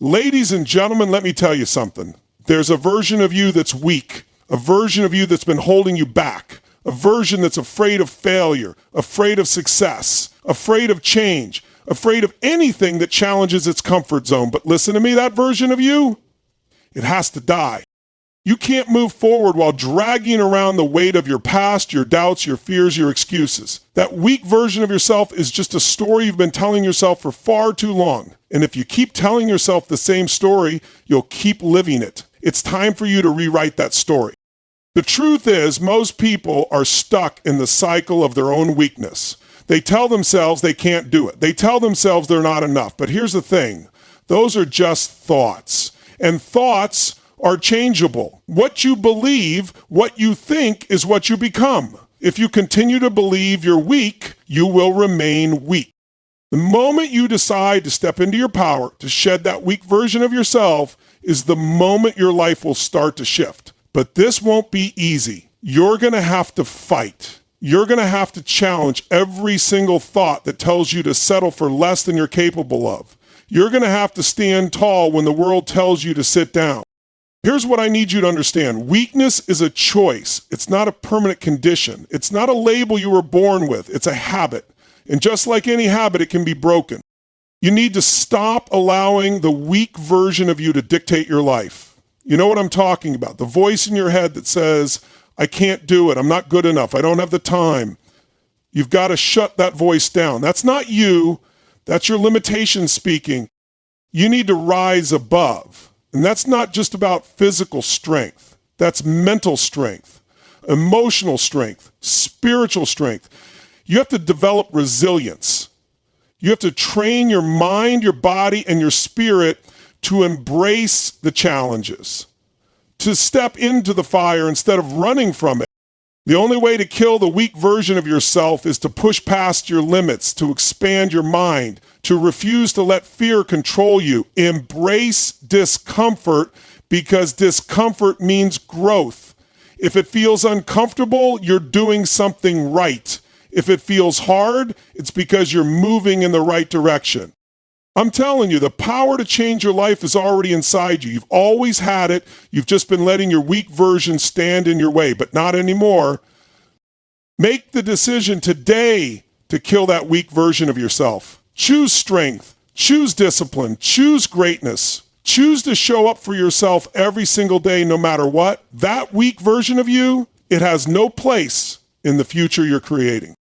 Ladies and gentlemen, let me tell you something. There's a version of you that's weak, a version of you that's been holding you back, a version that's afraid of failure, afraid of success, afraid of change, afraid of anything that challenges its comfort zone. But listen to me, that version of you, it has to die. You can't move forward while dragging around the weight of your past, your doubts, your fears, your excuses. That weak version of yourself is just a story you've been telling yourself for far too long. And if you keep telling yourself the same story, you'll keep living it. It's time for you to rewrite that story. The truth is, most people are stuck in the cycle of their own weakness. They tell themselves they can't do it. They tell themselves they're not enough. But here's the thing. Those are just thoughts. And thoughts are changeable. What you believe, what you think is what you become. If you continue to believe you're weak, you will remain weak. The moment you decide to step into your power, to shed that weak version of yourself, is the moment your life will start to shift. But this won't be easy. You're going to have to fight. You're going to have to challenge every single thought that tells you to settle for less than you're capable of. You're going to have to stand tall when the world tells you to sit down. Here's what I need you to understand. Weakness is a choice. It's not a permanent condition. It's not a label you were born with. It's a habit. And just like any habit, it can be broken. You need to stop allowing the weak version of you to dictate your life. You know what I'm talking about. The voice in your head that says, I can't do it. I'm not good enough. I don't have the time. You've got to shut that voice down. That's not you. That's your limitation speaking. You need to rise above. And that's not just about physical strength. That's mental strength, emotional strength, spiritual strength. You have to develop resilience. You have to train your mind, your body, and your spirit to embrace the challenges, to step into the fire instead of running from it. The only way to kill the weak version of yourself is to push past your limits, to expand your mind, to refuse to let fear control you. Embrace discomfort because discomfort means growth. If it feels uncomfortable, you're doing something right. If it feels hard, it's because you're moving in the right direction. I'm telling you, the power to change your life is already inside you. You've always had it. You've just been letting your weak version stand in your way, but not anymore. Make the decision today to kill that weak version of yourself. Choose strength. Choose discipline. Choose greatness. Choose to show up for yourself every single day, no matter what. That weak version of you, it has no place in the future you're creating.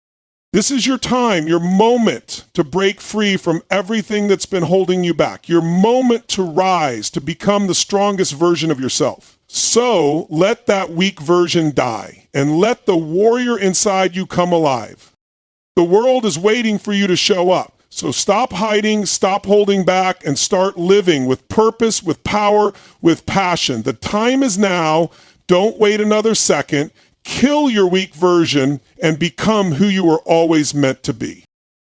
This is your time, your moment to break free from everything that's been holding you back, your moment to rise, to become the strongest version of yourself. So let that weak version die and let the warrior inside you come alive. The world is waiting for you to show up. So stop hiding, stop holding back, and start living with purpose, with power, with passion. The time is now. Don't wait another second. Kill your weak version and become who you were always meant to be.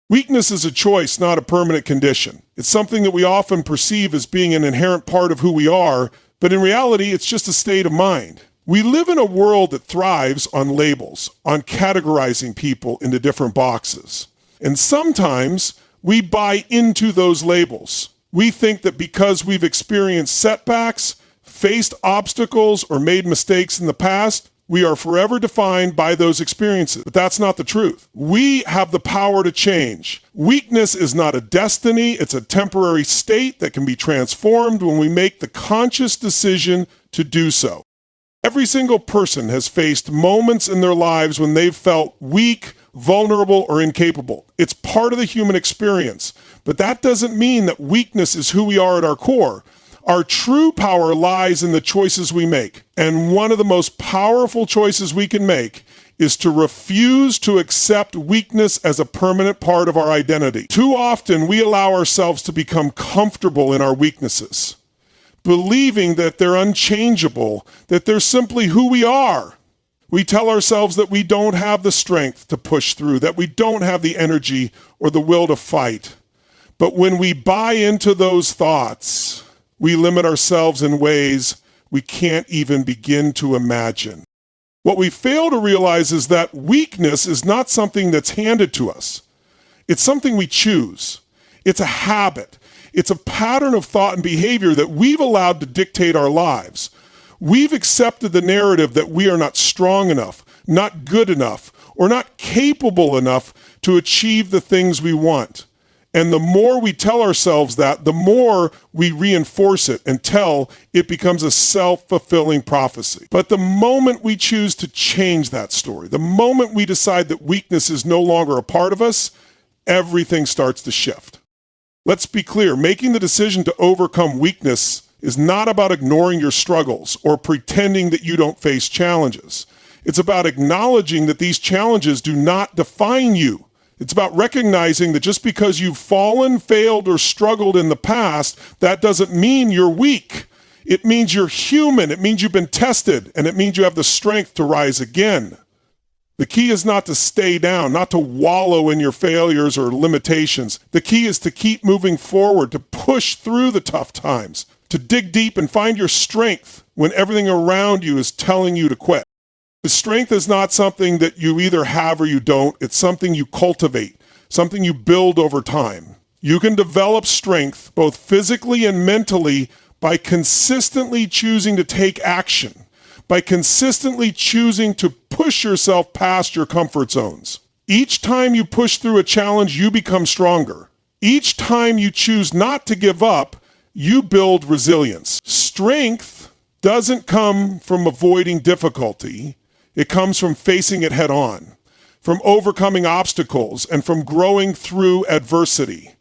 Weakness is a choice, not a permanent condition. It's something that we often perceive as being an inherent part of who we are, but in reality, it's just a state of mind. We live in a world that thrives on labels, on categorizing people into different boxes. And sometimes we buy into those labels. We think that because we've experienced setbacks, faced obstacles, or made mistakes in the past, we are forever defined by those experiences. But that's not the truth. We have the power to change. Weakness is not a destiny. It's a temporary state that can be transformed when we make the conscious decision to do so. Every single person has faced moments in their lives when they've felt weak, vulnerable, or incapable. It's part of the human experience. But that doesn't mean that weakness is who we are at our core. Our true power lies in the choices we make. And one of the most powerful choices we can make is to refuse to accept weakness as a permanent part of our identity. Too often, we allow ourselves to become comfortable in our weaknesses, believing that they're unchangeable, that they're simply who we are. We tell ourselves that we don't have the strength to push through, that we don't have the energy or the will to fight. But when we buy into those thoughts, we limit ourselves in ways we can't even begin to imagine. What we fail to realize is that weakness is not something that's handed to us. It's something we choose. It's a habit. It's a pattern of thought and behavior that we've allowed to dictate our lives. We've accepted the narrative that we are not strong enough, not good enough, or not capable enough to achieve the things we want. And the more we tell ourselves that, the more we reinforce it until it becomes a self-fulfilling prophecy. But the moment we choose to change that story, the moment we decide that weakness is no longer a part of us, everything starts to shift. Let's be clear, making the decision to overcome weakness is not about ignoring your struggles or pretending that you don't face challenges. It's about acknowledging that these challenges do not define you. It's about recognizing that just because you've fallen, failed, or struggled in the past, that doesn't mean you're weak. It means you're human. It means you've been tested, and it means you have the strength to rise again. The key is not to stay down, not to wallow in your failures or limitations. The key is to keep moving forward, to push through the tough times, to dig deep and find your strength when everything around you is telling you to quit. The strength is not something that you either have or you don't. It's something you cultivate, something you build over time. You can develop strength both physically and mentally by consistently choosing to take action, by consistently choosing to push yourself past your comfort zones. Each time you push through a challenge, you become stronger. Each time you choose not to give up, you build resilience. Strength doesn't come from avoiding difficulty. It comes from facing it head on, from overcoming obstacles, and from growing through adversity.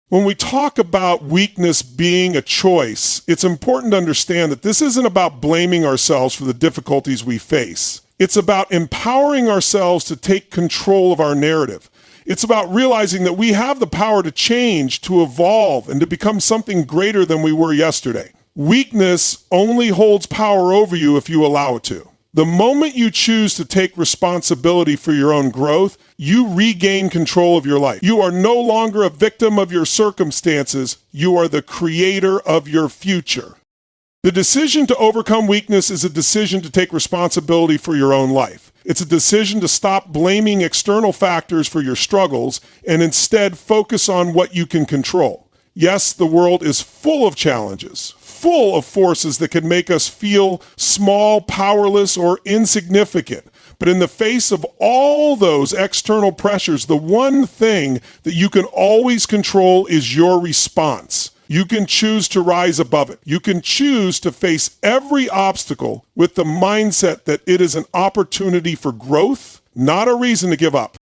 When we talk about weakness being a choice, it's important to understand that this isn't about blaming ourselves for the difficulties we face. It's about empowering ourselves to take control of our narrative. It's about realizing that we have the power to change, to evolve, and to become something greater than we were yesterday. Weakness only holds power over you if you allow it to. The moment you choose to take responsibility for your own growth, you regain control of your life. You are no longer a victim of your circumstances. You are the creator of your future. The decision to overcome weakness is a decision to take responsibility for your own life. It's a decision to stop blaming external factors for your struggles and instead focus on what you can control. Yes, the world is full of challenges, full of forces that can make us feel small, powerless, or insignificant. But in the face of all those external pressures, the one thing that you can always control is your response. You can choose to rise above it. You can choose to face every obstacle with the mindset that it is an opportunity for growth, not a reason to give up.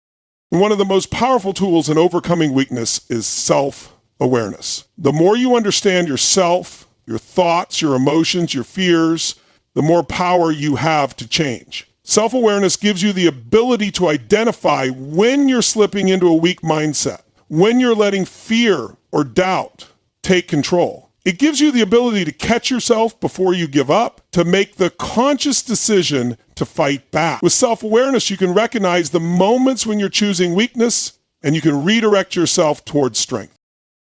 And one of the most powerful tools in overcoming weakness is self-awareness. The more you understand yourself, your thoughts, your emotions, your fears, the more power you have to change. Self-awareness gives you the ability to identify when you're slipping into a weak mindset, when you're letting fear or doubt take control. It gives you the ability to catch yourself before you give up, to make the conscious decision to fight back. With self-awareness, you can recognize the moments when you're choosing weakness, and you can redirect yourself towards strength.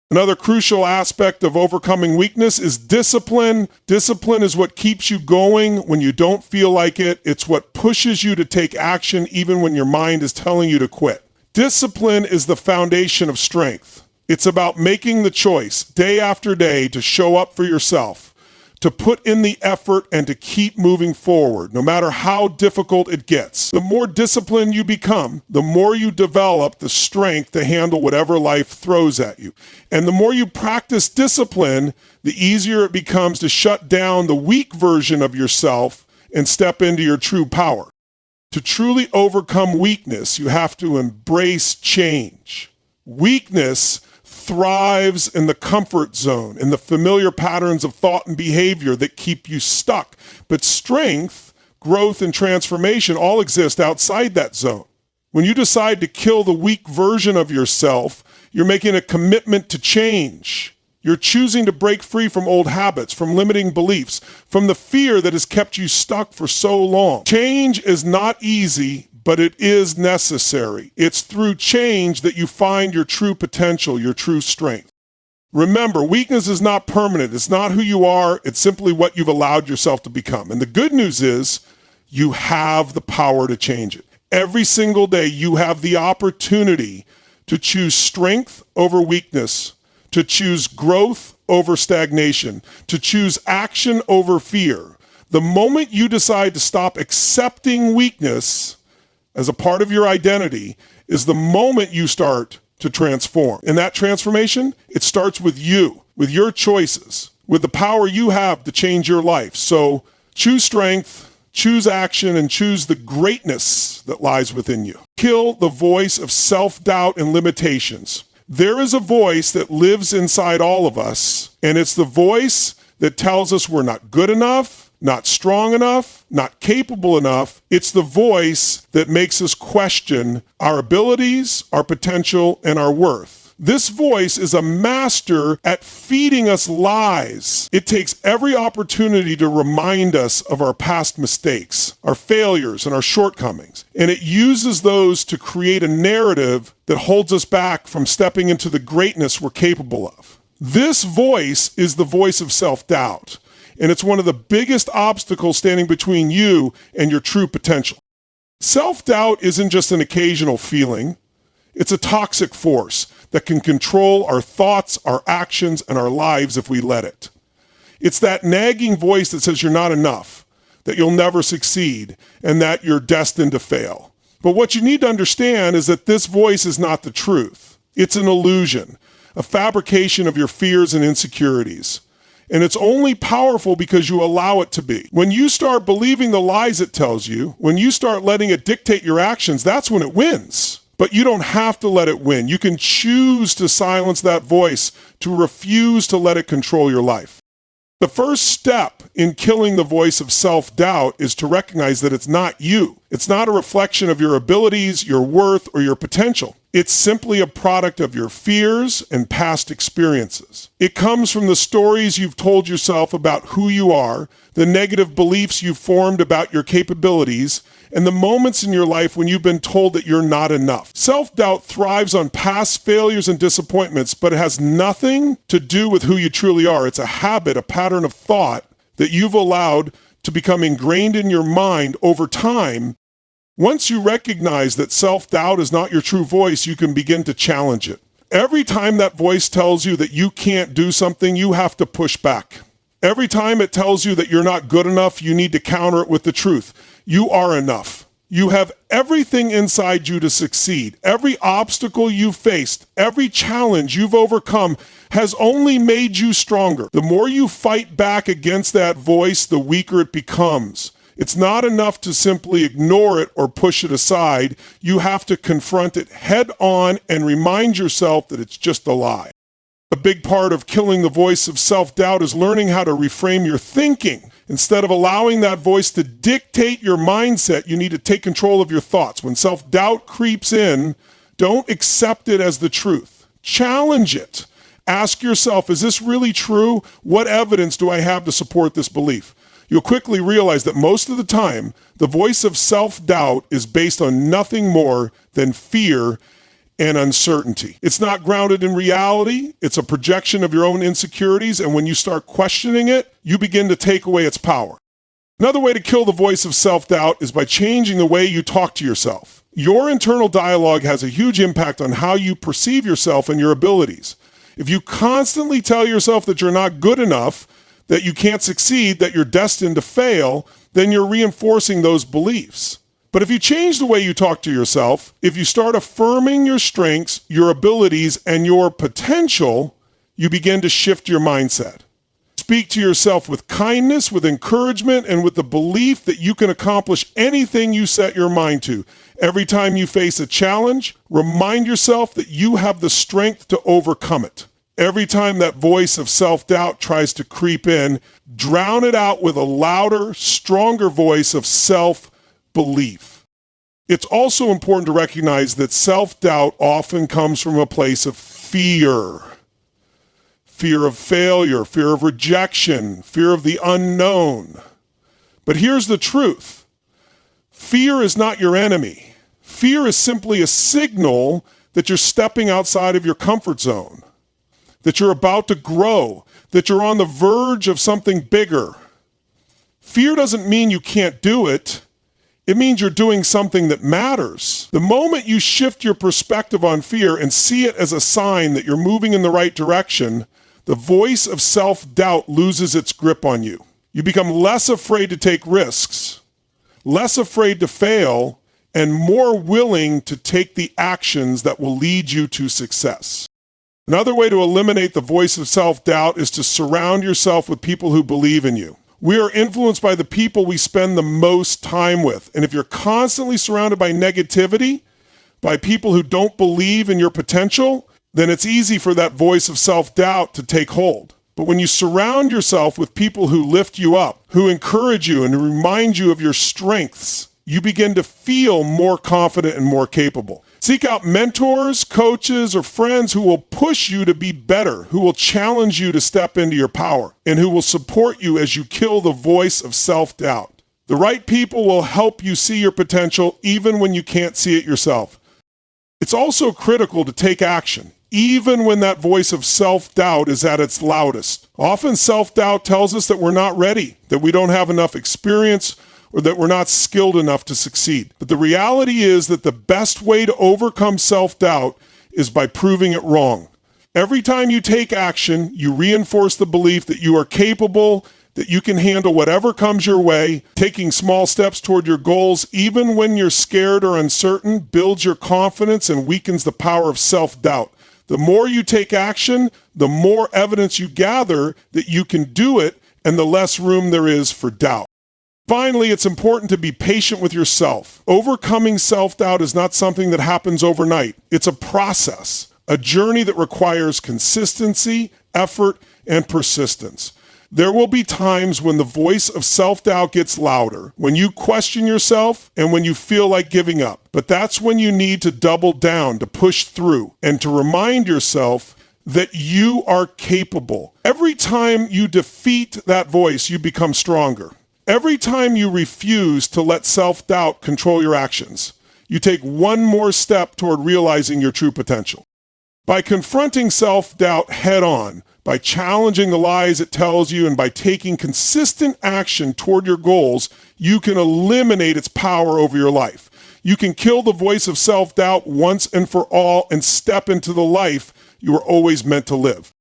Another crucial aspect of overcoming weakness is discipline. Discipline is what keeps you going when you don't feel like it. It's what pushes you to take action even when your mind is telling you to quit. Discipline is the foundation of strength. It's about making the choice day after day to show up for yourself, to put in the effort and to keep moving forward, no matter how difficult it gets. The more disciplined you become, the more you develop the strength to handle whatever life throws at you. And the more you practice discipline, the easier it becomes to shut down the weak version of yourself and step into your true power. To truly overcome weakness, you have to embrace change. Weakness thrives in the comfort zone, in the familiar patterns of thought and behavior that keep you stuck. But strength, growth, and transformation all exist outside that zone. When you decide to kill the weak version of yourself, you're making a commitment to change. You're choosing to break free from old habits, from limiting beliefs, from the fear that has kept you stuck for so long. Change is not easy, but it is necessary. It's through change that you find your true potential, your true strength. Remember, weakness is not permanent. It's not who you are. It's simply what you've allowed yourself to become. And the good news is you have the power to change it. Every single day, you have the opportunity to choose strength over weakness, to choose growth over stagnation, to choose action over fear. The moment you decide to stop accepting weakness as a part of your identity is the moment you start to transform. And that transformation, it starts with you, with your choices, with the power you have to change your life. So choose strength, choose action, and choose the greatness that lies within you. Kill the voice of self-doubt and limitations. There is a voice that lives inside all of us, and it's the voice that tells us we're not good enough, not strong enough, not capable enough. It's the voice that makes us question our abilities, our potential, and our worth. This voice is a master at feeding us lies. It takes every opportunity to remind us of our past mistakes, our failures, and our shortcomings. And it uses those to create a narrative that holds us back from stepping into the greatness we're capable of. This voice is the voice of self-doubt. And it's one of the biggest obstacles standing between you and your true potential. Self-doubt isn't just an occasional feeling. It's a toxic force that can control our thoughts, our actions, and our lives if we let it. It's that nagging voice that says you're not enough, that you'll never succeed, and that you're destined to fail. But what you need to understand is that this voice is not the truth. It's an illusion, a fabrication of your fears and insecurities. And it's only powerful because you allow it to be. When you start believing the lies it tells you, when you start letting it dictate your actions, that's when it wins. But you don't have to let it win. You can choose to silence that voice, to refuse to let it control your life. The first step in killing the voice of self-doubt is to recognize that it's not you. It's not a reflection of your abilities, your worth, or your potential. It's simply a product of your fears and past experiences. It comes from the stories you've told yourself about who you are, the negative beliefs you've formed about your capabilities, and the moments in your life when you've been told that you're not enough. Self-doubt thrives on past failures and disappointments, but it has nothing to do with who you truly are. It's a habit, a pattern of thought that you've allowed to become ingrained in your mind over time. Once you recognize that self-doubt is not your true voice, you can begin to challenge it. Every time that voice tells you that you can't do something, you have to push back. Every time it tells you that you're not good enough, you need to counter it with the truth. You are enough. You have everything inside you to succeed. Every obstacle you've faced, every challenge you've overcome has only made you stronger. The more you fight back against that voice, the weaker it becomes. It's not enough to simply ignore it or push it aside. You have to confront it head on and remind yourself that it's just a lie. A big part of killing the voice of self-doubt is learning how to reframe your thinking. Instead of allowing that voice to dictate your mindset, you need to take control of your thoughts. When self-doubt creeps in, don't accept it as the truth. Challenge it. Ask yourself, is this really true? What evidence do I have to support this belief? You'll quickly realize that most of the time, the voice of self-doubt is based on nothing more than fear and uncertainty. It's not grounded in reality. It's a projection of your own insecurities, and when you start questioning it, you begin to take away its power. Another way to kill the voice of self-doubt is by changing the way you talk to yourself. Your internal dialogue has a huge impact on how you perceive yourself and your abilities. If you constantly tell yourself that you're not good enough, that you can't succeed, that you're destined to fail, then you're reinforcing those beliefs. But if you change the way you talk to yourself, if you start affirming your strengths, your abilities, and your potential, you begin to shift your mindset. Speak to yourself with kindness, with encouragement, and with the belief that you can accomplish anything you set your mind to. Every time you face a challenge, remind yourself that you have the strength to overcome it. Every time that voice of self-doubt tries to creep in, drown it out with a louder, stronger voice of self-belief. It's also important to recognize that self-doubt often comes from a place of fear. Fear of failure, fear of rejection, fear of the unknown. But here's the truth. Fear is not your enemy. Fear is simply a signal that you're stepping outside of your comfort zone, that you're about to grow, that you're on the verge of something bigger. Fear doesn't mean you can't do it. It means you're doing something that matters. The moment you shift your perspective on fear and see it as a sign that you're moving in the right direction, the voice of self-doubt loses its grip on you. You become less afraid to take risks, less afraid to fail, and more willing to take the actions that will lead you to success. Another way to eliminate the voice of self-doubt is to surround yourself with people who believe in you. We are influenced by the people we spend the most time with. And if you're constantly surrounded by negativity, by people who don't believe in your potential, then it's easy for that voice of self-doubt to take hold. But when you surround yourself with people who lift you up, who encourage you and remind you of your strengths, you begin to feel more confident and more capable. Seek out mentors, coaches, or friends who will push you to be better, who will challenge you to step into your power, and who will support you as you kill the voice of self-doubt. The right people will help you see your potential even when you can't see it yourself. It's also critical to take action, even when that voice of self-doubt is at its loudest. Often self-doubt tells us that we're not ready, that we don't have enough experience, or that we're not skilled enough to succeed. But the reality is that the best way to overcome self-doubt is by proving it wrong. Every time you take action, you reinforce the belief that you are capable, that you can handle whatever comes your way. Taking small steps toward your goals, even when you're scared or uncertain, builds your confidence and weakens the power of self-doubt. The more you take action, the more evidence you gather that you can do it, and the less room there is for doubt. Finally, it's important to be patient with yourself. Overcoming self-doubt is not something that happens overnight. It's a process, a journey that requires consistency, effort, and persistence. There will be times when the voice of self-doubt gets louder, when you question yourself and when you feel like giving up. But that's when you need to double down, to push through, and to remind yourself that you are capable. Every time you defeat that voice, you become stronger. Every time you refuse to let self-doubt control your actions, you take one more step toward realizing your true potential. By confronting self-doubt head-on, by challenging the lies it tells you, and by taking consistent action toward your goals, you can eliminate its power over your life. You can kill the voice of self-doubt once and for all and step into the life you were always meant to live.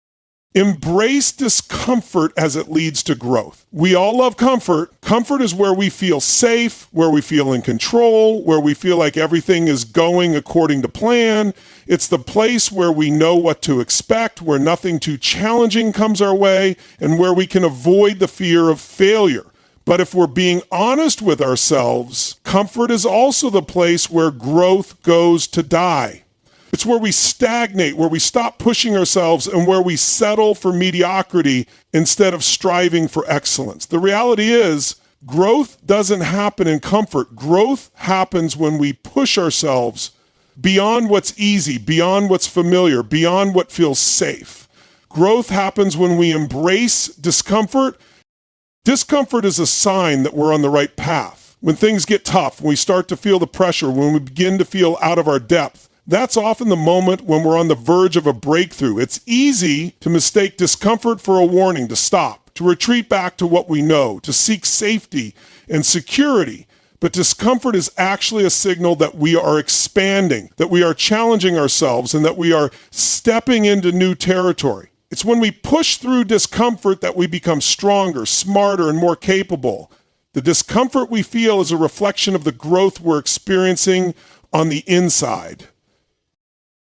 Embrace discomfort as it leads to growth. We all love comfort. Comfort is where we feel safe, where we feel in control, where we feel like everything is going according to plan. It's the place where we know what to expect, where nothing too challenging comes our way, and where we can avoid the fear of failure. But if we're being honest with ourselves, comfort is also the place where growth goes to die. It's where we stagnate, where we stop pushing ourselves, and where we settle for mediocrity instead of striving for excellence. The reality is, growth doesn't happen in comfort. Growth happens when we push ourselves beyond what's easy, beyond what's familiar, beyond what feels safe. Growth happens when we embrace discomfort. Discomfort is a sign that we're on the right path. When things get tough, when we start to feel the pressure, when we begin to feel out of our depth, that's often the moment when we're on the verge of a breakthrough. It's easy to mistake discomfort for a warning to stop, to retreat back to what we know, to seek safety and security. But discomfort is actually a signal that we are expanding, that we are challenging ourselves, and that we are stepping into new territory. It's when we push through discomfort that we become stronger, smarter, and more capable. The discomfort we feel is a reflection of the growth we're experiencing on the inside.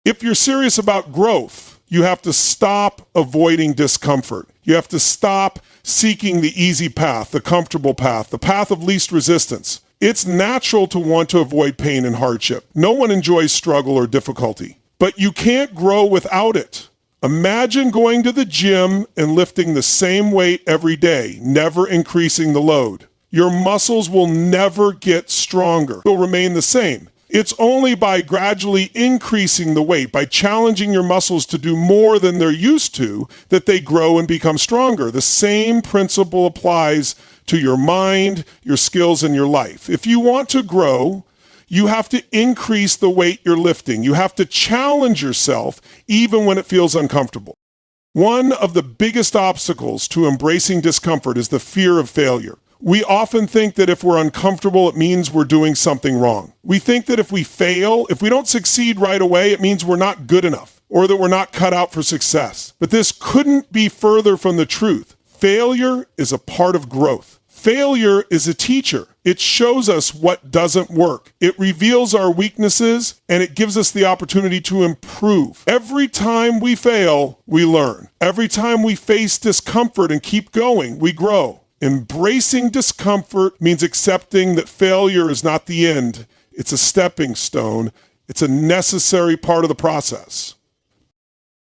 If you're serious about growth, you have to stop avoiding discomfort. You have to stop seeking the easy path, the comfortable path, the path of least resistance. It's natural to want to avoid pain and hardship. No one enjoys struggle or difficulty, but you can't grow without it. Imagine going to the gym and lifting the same weight every day, never increasing the load. Your muscles will never get stronger. They'll remain the same. It's only by gradually increasing the weight, by challenging your muscles to do more than they're used to, that they grow and become stronger. The same principle applies to your mind, your skills, and your life. If you want to grow, you have to increase the weight you're lifting. You have to challenge yourself even when it feels uncomfortable. One of the biggest obstacles to embracing discomfort is the fear of failure. We often think that if we're uncomfortable, it means we're doing something wrong. We think that if we fail, if we don't succeed right away, it means we're not good enough or that we're not cut out for success. But this couldn't be further from the truth. Failure is a part of growth. Failure is a teacher. It shows us what doesn't work. It reveals our weaknesses, and it gives us the opportunity to improve. Every time we fail, we learn. Every time we face discomfort and keep going, we grow. Embracing discomfort means accepting that failure is not the end. It's a stepping stone. It's a necessary part of the process.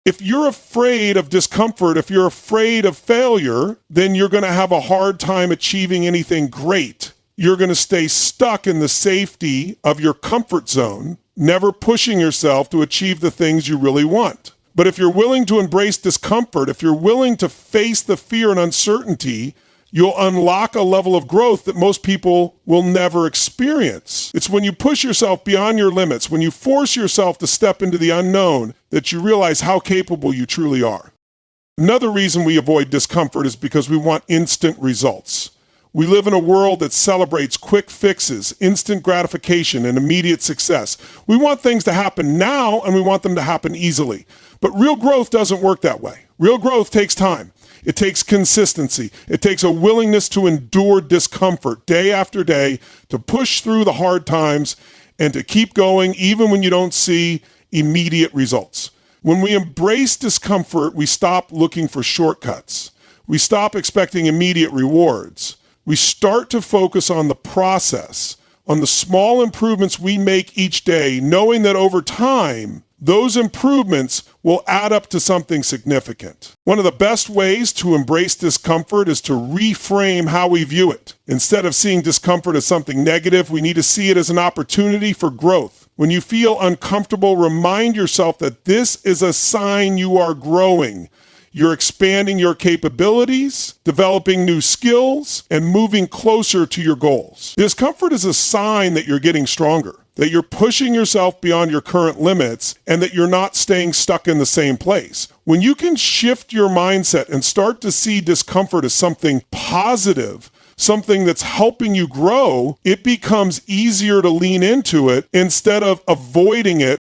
If you're afraid of discomfort, if you're afraid of failure, then you're going to have a hard time achieving anything great. You're going to stay stuck in the safety of your comfort zone, never pushing yourself to achieve the things you really want. But if you're willing to embrace discomfort, if you're willing to face the fear and uncertainty, you'll unlock a level of growth that most people will never experience. It's when you push yourself beyond your limits, when you force yourself to step into the unknown, that you realize how capable you truly are. Another reason we avoid discomfort is because we want instant results. We live in a world that celebrates quick fixes, instant gratification, and immediate success. We want things to happen now, and we want them to happen easily. But real growth doesn't work that way. Real growth takes time. It takes consistency. It takes a willingness to endure discomfort day after day, to push through the hard times, and to keep going even when you don't see immediate results. When we embrace discomfort, we stop looking for shortcuts. We stop expecting immediate rewards. We start to focus on the process, on the small improvements we make each day, knowing that over time, those improvements will add up to something significant. One of the best ways to embrace discomfort is to reframe how we view it. Instead of seeing discomfort as something negative, we need to see it as an opportunity for growth. When you feel uncomfortable, remind yourself that this is a sign you are growing. You're expanding your capabilities, developing new skills, and moving closer to your goals. Discomfort is a sign that you're getting stronger, that you're pushing yourself beyond your current limits, and that you're not staying stuck in the same place. When you can shift your mindset and start to see discomfort as something positive, something that's helping you grow, it becomes easier to lean into it instead of avoiding it.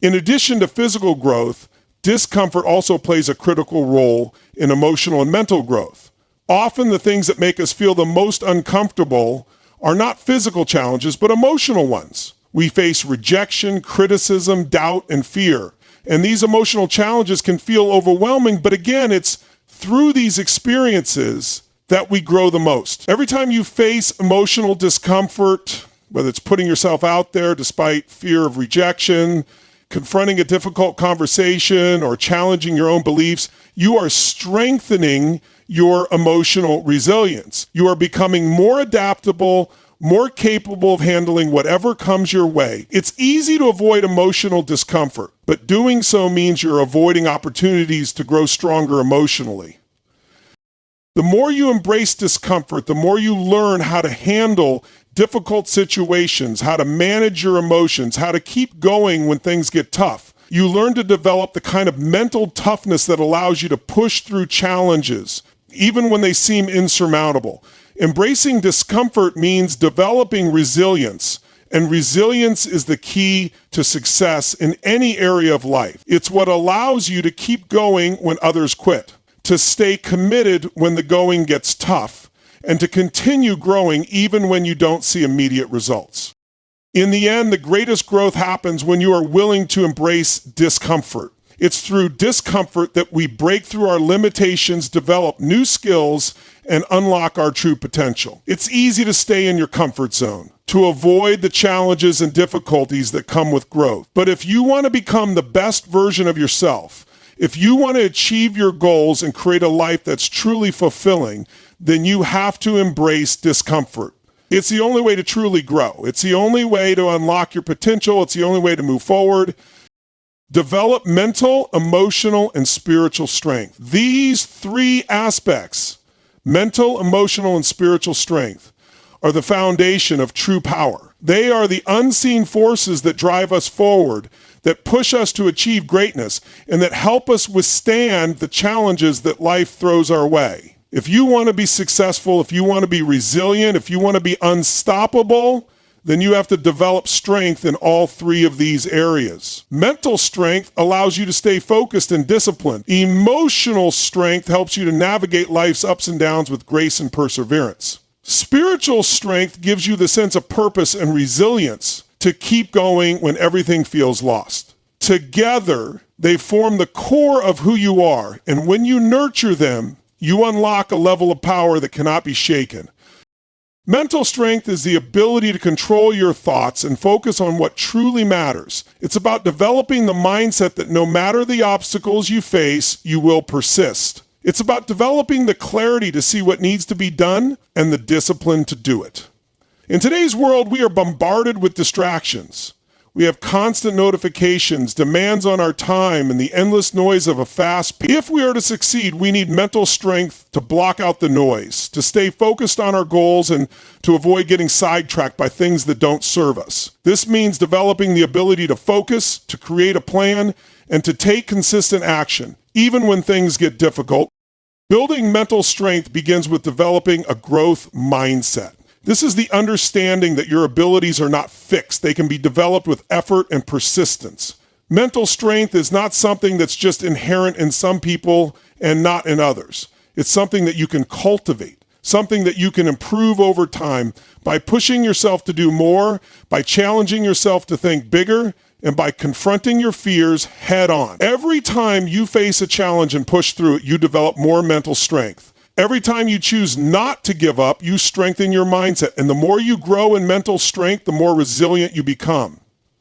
In addition to physical growth, discomfort also plays a critical role in emotional and mental growth. Often the things that make us feel the most uncomfortable are not physical challenges, but emotional ones. We face rejection, criticism, doubt, and fear. And these emotional challenges can feel overwhelming, but again, it's through these experiences that we grow the most. Every time you face emotional discomfort, whether it's putting yourself out there despite fear of rejection, confronting a difficult conversation, or challenging your own beliefs, you are strengthening your emotional resilience. You are becoming more adaptable, more capable of handling whatever comes your way. It's easy to avoid emotional discomfort, but doing so means you're avoiding opportunities to grow stronger emotionally. The more you embrace discomfort, the more you learn how to handle difficult situations, how to manage your emotions, how to keep going when things get tough. You learn to develop the kind of mental toughness that allows you to push through challenges, even when they seem insurmountable. Embracing discomfort means developing resilience, and resilience is the key to success in any area of life. It's what allows you to keep going when others quit, to stay committed when the going gets tough, and to continue growing even when you don't see immediate results. In the end, the greatest growth happens when you are willing to embrace discomfort. It's through discomfort that we break through our limitations, develop new skills, and unlock our true potential. It's easy to stay in your comfort zone, to avoid the challenges and difficulties that come with growth. But if you want to become the best version of yourself, if you want to achieve your goals and create a life that's truly fulfilling, then you have to embrace discomfort. It's the only way to truly grow. It's the only way to unlock your potential. It's the only way to move forward. Develop mental, emotional, and spiritual strength. These three aspects, mental, emotional, and spiritual strength, are the foundation of true power. They are the unseen forces that drive us forward, that push us to achieve greatness, and that help us withstand the challenges that life throws our way. If you want to be successful, if you want to be resilient, if you want to be unstoppable, then you have to develop strength in all three of these areas. Mental strength allows you to stay focused and disciplined. Emotional strength helps you to navigate life's ups and downs with grace and perseverance. Spiritual strength gives you the sense of purpose and resilience to keep going when everything feels lost. Together, they form the core of who you are, and when you nurture them, you unlock a level of power that cannot be shaken. Mental strength is the ability to control your thoughts and focus on what truly matters. It's about developing the mindset that no matter the obstacles you face, you will persist. It's about developing the clarity to see what needs to be done and the discipline to do it. In today's world, we are bombarded with distractions. We have constant notifications, demands on our time, and the endless noise of a fast pace. If we are to succeed, we need mental strength to block out the noise, to stay focused on our goals, and to avoid getting sidetracked by things that don't serve us. This means developing the ability to focus, to create a plan, and to take consistent action, even when things get difficult. Building mental strength begins with developing a growth mindset. This is the understanding that your abilities are not fixed. They can be developed with effort and persistence. Mental strength is not something that's just inherent in some people and not in others. It's something that you can cultivate, something that you can improve over time by pushing yourself to do more, by challenging yourself to think bigger, and by confronting your fears head on. Every time you face a challenge and push through it, you develop more mental strength. Every time you choose not to give up, you strengthen your mindset. And the more you grow in mental strength, the more resilient you become.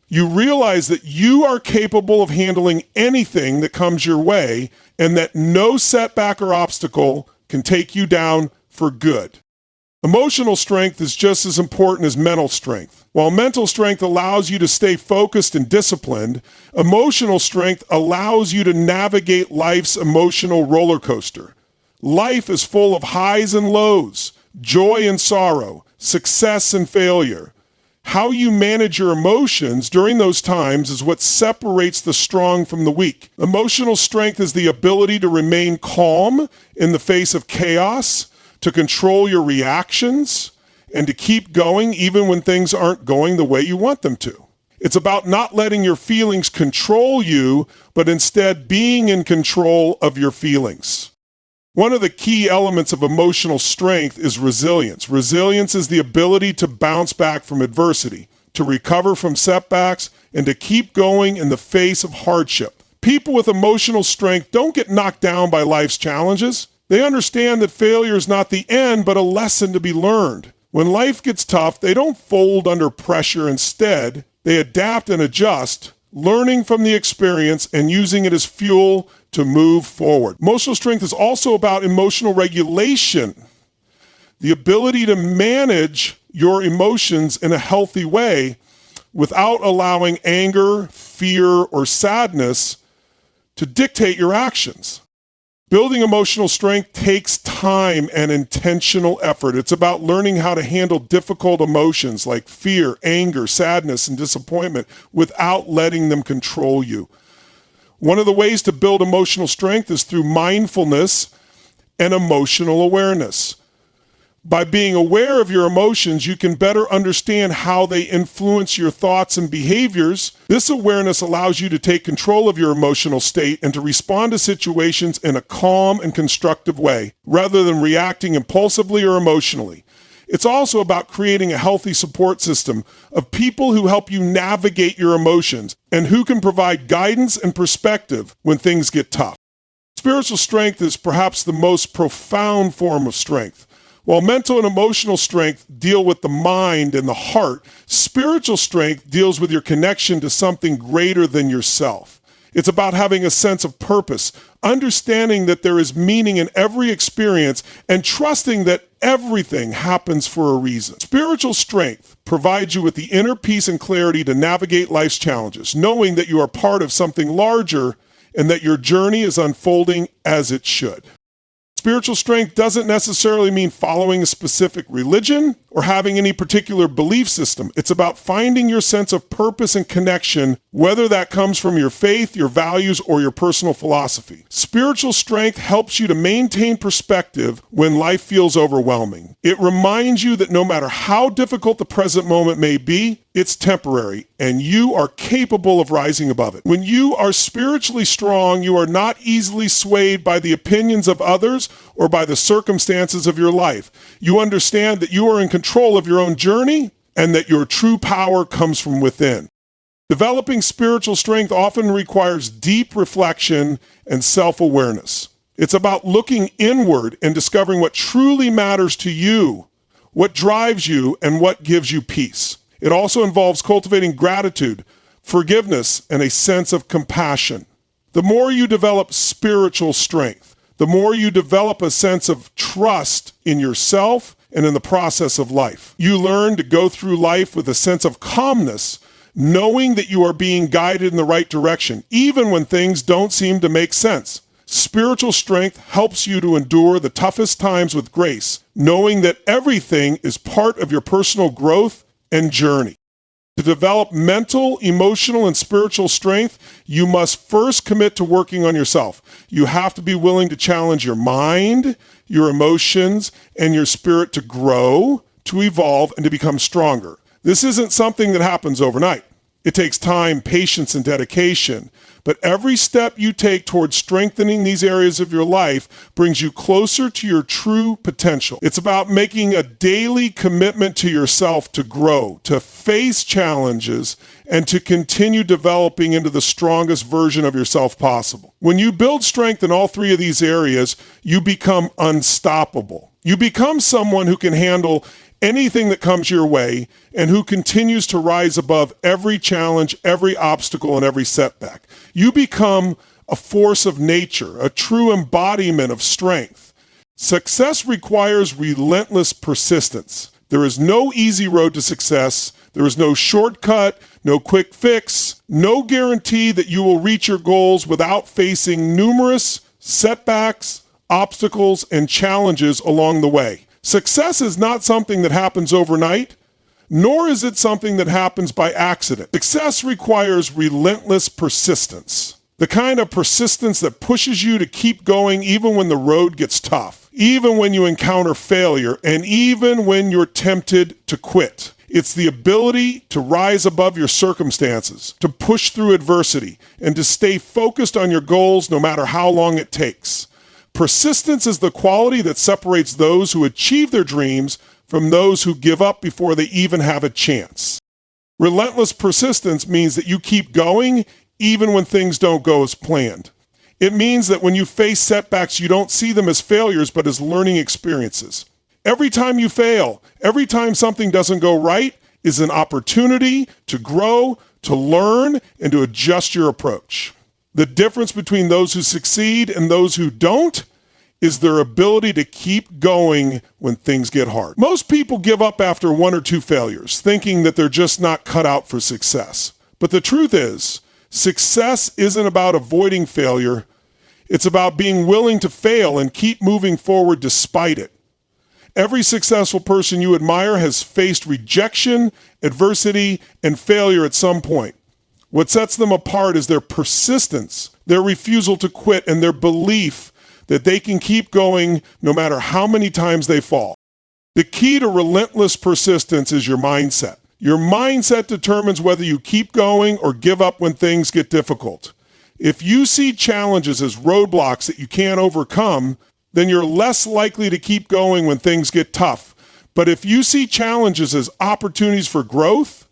You realize that you are capable of handling anything that comes your way and that no setback or obstacle can take you down for good. Emotional strength is just as important as mental strength. While mental strength allows you to stay focused and disciplined, emotional strength allows you to navigate life's emotional roller coaster. Life is full of highs and lows, joy and sorrow, success and failure. How you manage your emotions during those times is what separates the strong from the weak. Emotional strength is the ability to remain calm in the face of chaos, to control your reactions, and to keep going even when things aren't going the way you want them to. It's about not letting your feelings control you, but instead being in control of your feelings. One of the key elements of emotional strength is resilience. Resilience is the ability to bounce back from adversity, to recover from setbacks, and to keep going in the face of hardship. People with emotional strength don't get knocked down by life's challenges. They understand that failure is not the end, but a lesson to be learned. When life gets tough, they don't fold under pressure. Instead, they adapt and adjust, learning from the experience and using it as fuel to move forward. Emotional strength is also about emotional regulation, the ability to manage your emotions in a healthy way without allowing anger, fear, or sadness to dictate your actions. Building emotional strength takes time and intentional effort. It's about learning how to handle difficult emotions like fear, anger, sadness, and disappointment without letting them control you. One of the ways to build emotional strength is through mindfulness and emotional awareness. By being aware of your emotions, you can better understand how they influence your thoughts and behaviors. This awareness allows you to take control of your emotional state and to respond to situations in a calm and constructive way, rather than reacting impulsively or emotionally. It's also about creating a healthy support system of people who help you navigate your emotions and who can provide guidance and perspective when things get tough. Spiritual strength is perhaps the most profound form of strength. While mental and emotional strength deal with the mind and the heart, spiritual strength deals with your connection to something greater than yourself. It's about having a sense of purpose, understanding that there is meaning in every experience, and trusting that everything happens for a reason. Spiritual strength provides you with the inner peace and clarity to navigate life's challenges, knowing that you are part of something larger and that your journey is unfolding as it should. Spiritual strength doesn't necessarily mean following a specific religion or having any particular belief system. It's about finding your sense of purpose and connection, whether that comes from your faith, your values, or your personal philosophy. Spiritual strength helps you to maintain perspective when life feels overwhelming. It reminds you that no matter how difficult the present moment may be, it's temporary, and you are capable of rising above it. When you are spiritually strong, you are not easily swayed by the opinions of others or by the circumstances of your life. You understand that you are in control of your own journey and that your true power comes from within. Developing spiritual strength often requires deep reflection and self-awareness. It's about looking inward and discovering what truly matters to you, what drives you, and what gives you peace. It also involves cultivating gratitude, forgiveness, and a sense of compassion. The more you develop spiritual strength, the more you develop a sense of trust in yourself and in the process of life. You learn to go through life with a sense of calmness, knowing that you are being guided in the right direction, even when things don't seem to make sense. Spiritual strength helps you to endure the toughest times with grace, knowing that everything is part of your personal growth and journey. To develop mental, emotional, and spiritual strength, you must first commit to working on yourself. You have to be willing to challenge your mind, your emotions, and your spirit to grow, to evolve, and to become stronger. This isn't something that happens overnight. It takes time, patience, and dedication. But every step you take towards strengthening these areas of your life brings you closer to your true potential. It's about making a daily commitment to yourself to grow, to face challenges, and to continue developing into the strongest version of yourself possible. When you build strength in all three of these areas, you become unstoppable. You become someone who can handle anything that comes your way and who continues to rise above every challenge, every obstacle, and every setback. You become a force of nature, a true embodiment of strength. Success requires relentless persistence. There is no easy road to success. There is no shortcut, no quick fix, no guarantee that you will reach your goals without facing numerous setbacks, obstacles, and challenges along the way. Success is not something that happens overnight, nor is it something that happens by accident. Success requires relentless persistence, the kind of persistence that pushes you to keep going even when the road gets tough, even when you encounter failure, and even when you're tempted to quit. It's the ability to rise above your circumstances, to push through adversity, and to stay focused on your goals no matter how long it takes. Persistence is the quality that separates those who achieve their dreams from those who give up before they even have a chance. Relentless persistence means that you keep going even when things don't go as planned. It means that when you face setbacks, you don't see them as failures, but as learning experiences. Every time you fail, every time something doesn't go right, is an opportunity to grow, to learn, and to adjust your approach. The difference between those who succeed and those who don't is their ability to keep going when things get hard. Most people give up after one or two failures, thinking that they're just not cut out for success. But the truth is, success isn't about avoiding failure. It's about being willing to fail and keep moving forward despite it. Every successful person you admire has faced rejection, adversity, and failure at some point. What sets them apart is their persistence, their refusal to quit, and their belief that they can keep going no matter how many times they fall. The key to relentless persistence is your mindset. Your mindset determines whether you keep going or give up when things get difficult. If you see challenges as roadblocks that you can't overcome, then you're less likely to keep going when things get tough. But if you see challenges as opportunities for growth,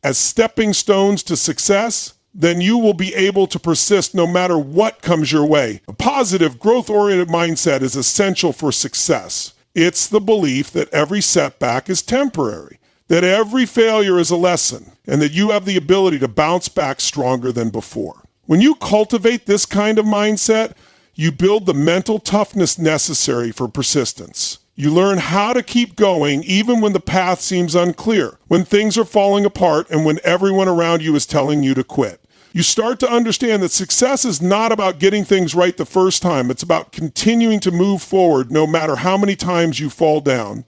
as stepping stones to success, then you will be able to persist no matter what comes your way. A positive, growth-oriented mindset is essential for success. It's the belief that every setback is temporary, that every failure is a lesson, and that you have the ability to bounce back stronger than before. When you cultivate this kind of mindset, you build the mental toughness necessary for persistence. You learn how to keep going even when the path seems unclear, when things are falling apart, and when everyone around you is telling you to quit. You start to understand that success is not about getting things right the first time. It's about continuing to move forward no matter how many times you fall down.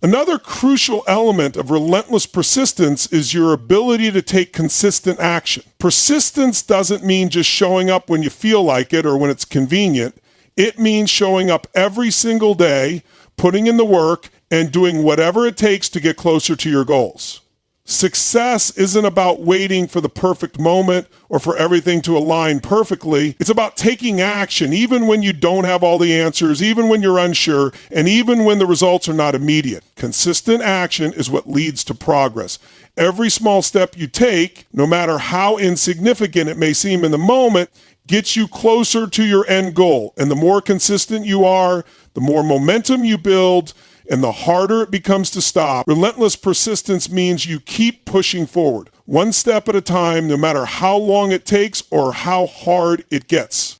Another crucial element of relentless persistence is your ability to take consistent action. Persistence doesn't mean just showing up when you feel like it or when it's convenient. It means showing up every single day, putting in the work, and doing whatever it takes to get closer to your goals. Success isn't about waiting for the perfect moment or for everything to align perfectly. It's about taking action even when you don't have all the answers, even when you're unsure, and even when the results are not immediate. Consistent action is what leads to progress. Every small step you take, no matter how insignificant it may seem in the moment, gets you closer to your end goal. And the more consistent you are, the more momentum you build, and the harder it becomes to stop. Relentless persistence means you keep pushing forward, one step at a time, no matter how long it takes or how hard it gets.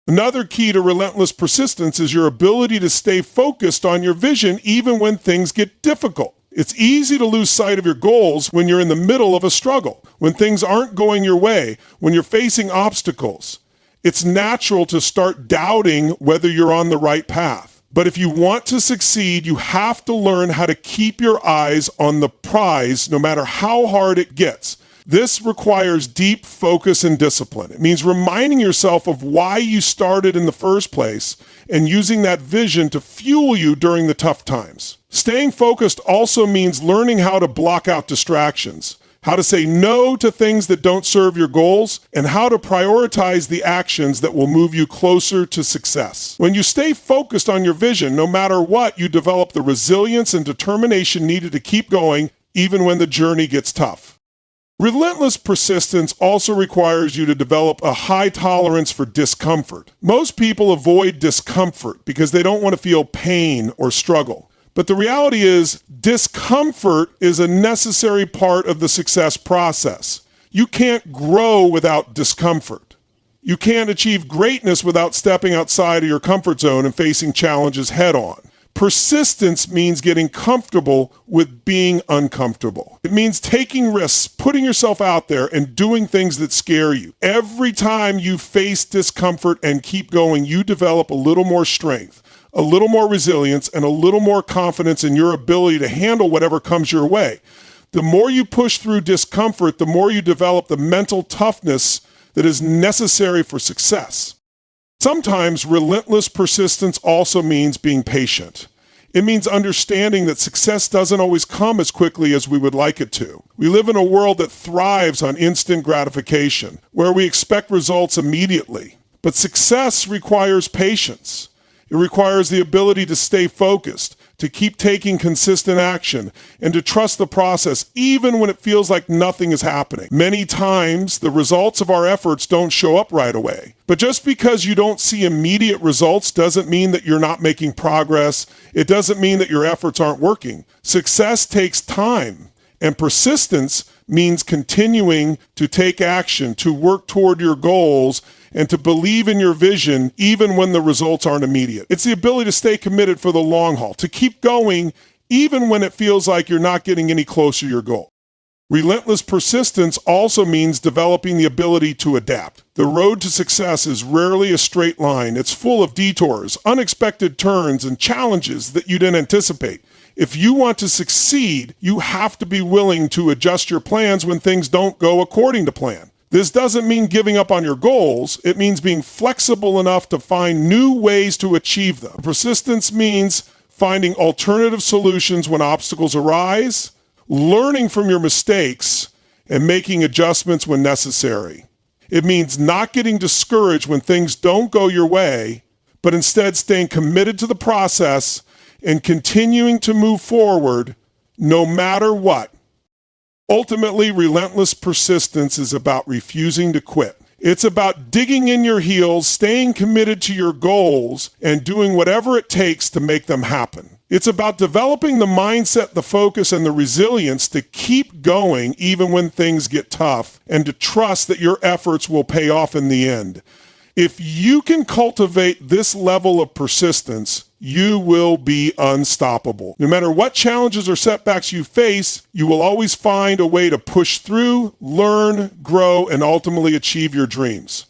Another key to relentless persistence is your ability to stay focused on your vision even when things get difficult. It's easy to lose sight of your goals when you're in the middle of a struggle, when things aren't going your way, when you're facing obstacles. It's natural to start doubting whether you're on the right path. But if you want to succeed, you have to learn how to keep your eyes on the prize no matter how hard it gets. This requires deep focus and discipline. It means reminding yourself of why you started in the first place and using that vision to fuel you during the tough times. Staying focused also means learning how to block out distractions, how to say no to things that don't serve your goals, and how to prioritize the actions that will move you closer to success. When you stay focused on your vision, no matter what, you develop the resilience and determination needed to keep going even when the journey gets tough. Relentless persistence also requires you to develop a high tolerance for discomfort. Most people avoid discomfort because they don't want to feel pain or struggle. But the reality is, discomfort is a necessary part of the success process. You can't grow without discomfort. You can't achieve greatness without stepping outside of your comfort zone and facing challenges head on. Persistence means getting comfortable with being uncomfortable. It means taking risks, putting yourself out there, and doing things that scare you. Every time you face discomfort and keep going, you develop a little more strength, a little more resilience, and a little more confidence in your ability to handle whatever comes your way. The more you push through discomfort, the more you develop the mental toughness that is necessary for success. Sometimes relentless persistence also means being patient. It means understanding that success doesn't always come as quickly as we would like it to. We live in a world that thrives on instant gratification, where we expect results immediately. But success requires patience. It requires the ability to stay focused, to keep taking consistent action, and to trust the process even when it feels like nothing is happening. Many times, the results of our efforts don't show up right away. But just because you don't see immediate results doesn't mean that you're not making progress. It doesn't mean that your efforts aren't working. Success takes time, and persistence means continuing to take action, to work toward your goals, and to believe in your vision even when the results aren't immediate. It's the ability to stay committed for the long haul, to keep going even when it feels like you're not getting any closer to your goal. Relentless persistence also means developing the ability to adapt. The road to success is rarely a straight line. It's full of detours, unexpected turns, and challenges that you didn't anticipate. If you want to succeed, you have to be willing to adjust your plans when things don't go according to plan. This doesn't mean giving up on your goals. It means being flexible enough to find new ways to achieve them. Persistence means finding alternative solutions when obstacles arise, learning from your mistakes, and making adjustments when necessary. It means not getting discouraged when things don't go your way, but instead staying committed to the process and continuing to move forward no matter what. Ultimately, relentless persistence is about refusing to quit. It's about digging in your heels, staying committed to your goals, and doing whatever it takes to make them happen. It's about developing the mindset, the focus, and the resilience to keep going even when things get tough, and to trust that your efforts will pay off in the end. If you can cultivate this level of persistence, you will be unstoppable. No matter what challenges or setbacks you face, you will always find a way to push through, learn, grow, and ultimately achieve your dreams.